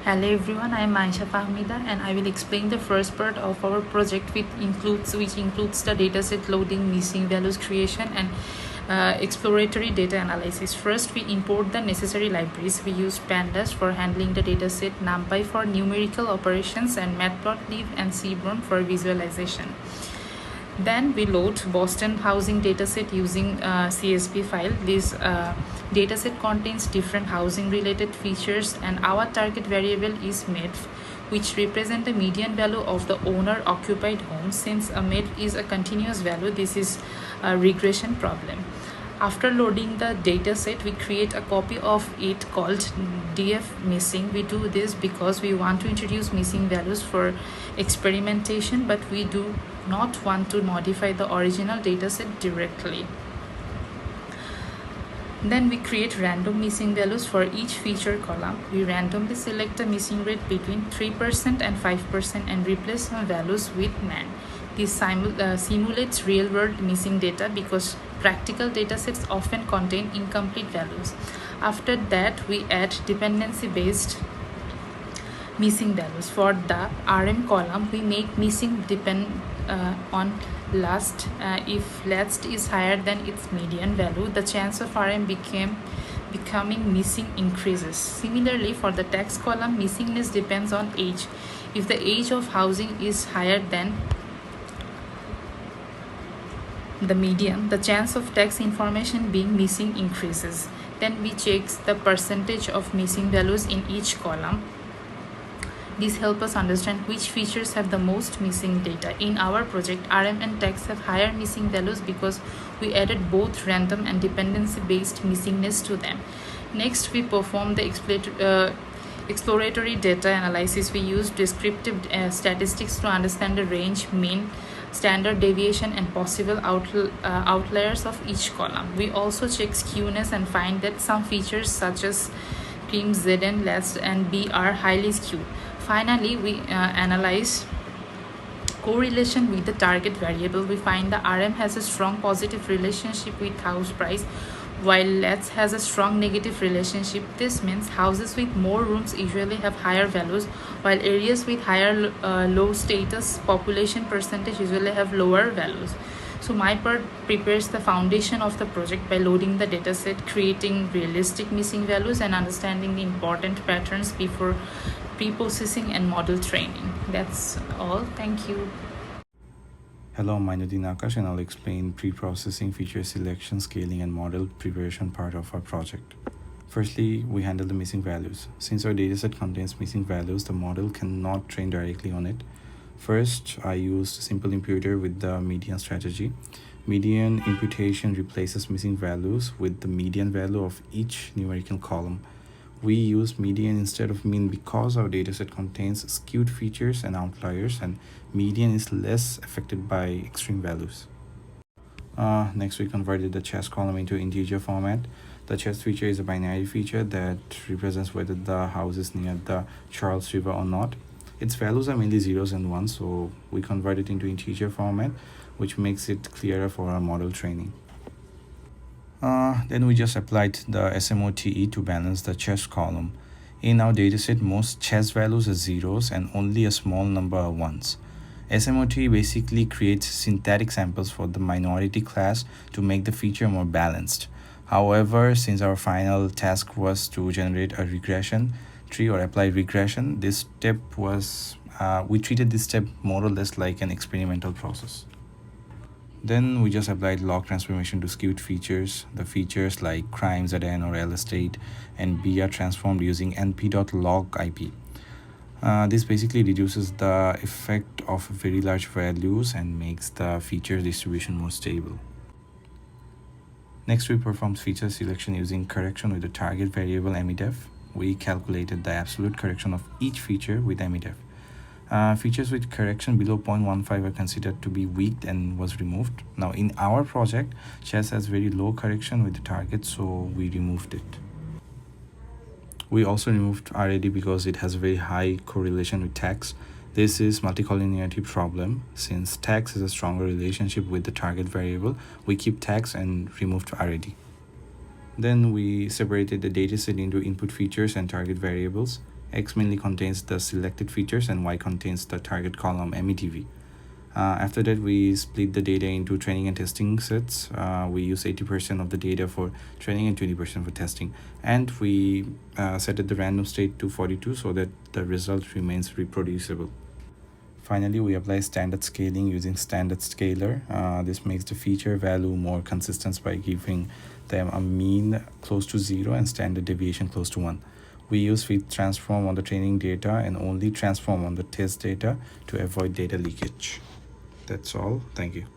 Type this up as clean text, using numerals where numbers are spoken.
Hello everyone, I am Aisha Fahmida and I will explain the first part of our project which includes the dataset loading, missing values creation and exploratory data analysis. First, we import the necessary libraries. We use pandas for handling the dataset, NumPy for numerical operations and matplotlib and Cse427 for visualization. Then we load Boston housing dataset using CSV file. This dataset contains different housing related features and our target variable is MED, which represent the median value of the owner occupied home. Since a MED is a continuous value, this is a regression problem. After loading the dataset, we create a copy of it called df missing. We do this because we want to introduce missing values for experimentation, but we do not want to modify the original dataset directly. Then we create random missing values for each feature column. We randomly select a missing rate between 3% and 5% and replace some values with NaN. This simulates real-world missing data because practical datasets often contain incomplete values. After that, we add dependency-based missing values. For the RM column, we make missing depend on last. If last is higher than its median value, the chance of RM becoming missing increases. Similarly, for the tax column, missingness depends on age. If the age of housing is higher than the median, the chance of tax information being missing increases. Then we check the percentage of missing values in each column. These help us understand which features have the most missing data. In our project, RM and tax have higher missing values because we added both random and dependency-based missingness to them. Next, we perform the exploratory data analysis. We use descriptive statistics to understand the range, mean, standard deviation and possible outliers of each column. We also check skewness and find that some features such as cream, Zn, last and B are highly skewed. Finally, we analyze correlation with the target variable. We find the RM has a strong positive relationship with house price, while LETS has a strong negative relationship. This means houses with more rooms usually have higher values, while areas with higher low status population percentage usually have lower values. So my part prepares the foundation of the project by loading the dataset, creating realistic missing values and understanding the important patterns before pre-processing and model training. That's all. Thank you. Hello, I'm Mainuddin Akash and I'll explain pre-processing, feature selection, scaling and model preparation part of our project. Firstly, we handle the missing values. Since our dataset contains missing values, the model cannot train directly on it. First, I used simple imputer with the median strategy. Median imputation replaces missing values with the median value of each numerical column. We use median instead of mean because our dataset contains skewed features and outliers, and median is less affected by extreme values. Next, we converted the chess column into integer format. The chess feature is a binary feature that represents whether the house is near the Charles River or not. Its values are mainly zeros and ones, so we convert it into integer format, which makes it clearer for our model training. Then we just applied the SMOTE to balance the chess column. In our dataset, most chess values are zeros and only a small number are ones. SMOTE basically creates synthetic samples for the minority class to make the feature more balanced. However, since our final task was to generate a regression tree or apply regression, this step was we treated this step more or less like an experimental process. Then we just applied log transformation to skewed features. The features like crime, Zn or L estate and B are transformed using np.log IP. This basically reduces the effect of very large values and makes the feature distribution more stable. Next, we performed feature selection using correction with the target variable MEDEF. We calculated the absolute correction of each feature with MEDEF. Features with correction below 0.15 are considered to be weak and was removed. Now in our project, chess has very low correction with the target, so we removed it. We also removed RAD because it has very high correlation with tax. This is multicollinearity problem. Since tax has a stronger relationship with the target variable, we keep tax and removed RAD. Then we separated the dataset into input features and target variables. X mainly contains the selected features and Y contains the target column METV. After that, we split the data into training and testing sets. We use 80% of the data for training and 20% for testing. And we set the random state to 42 so that the result remains reproducible. Finally, we apply standard scaling using standard scaler. This makes the feature value more consistent by giving them a mean close to 0 and standard deviation close to 1. We use fit transform on the training data and only transform on the test data to avoid data leakage. That's all. Thank you.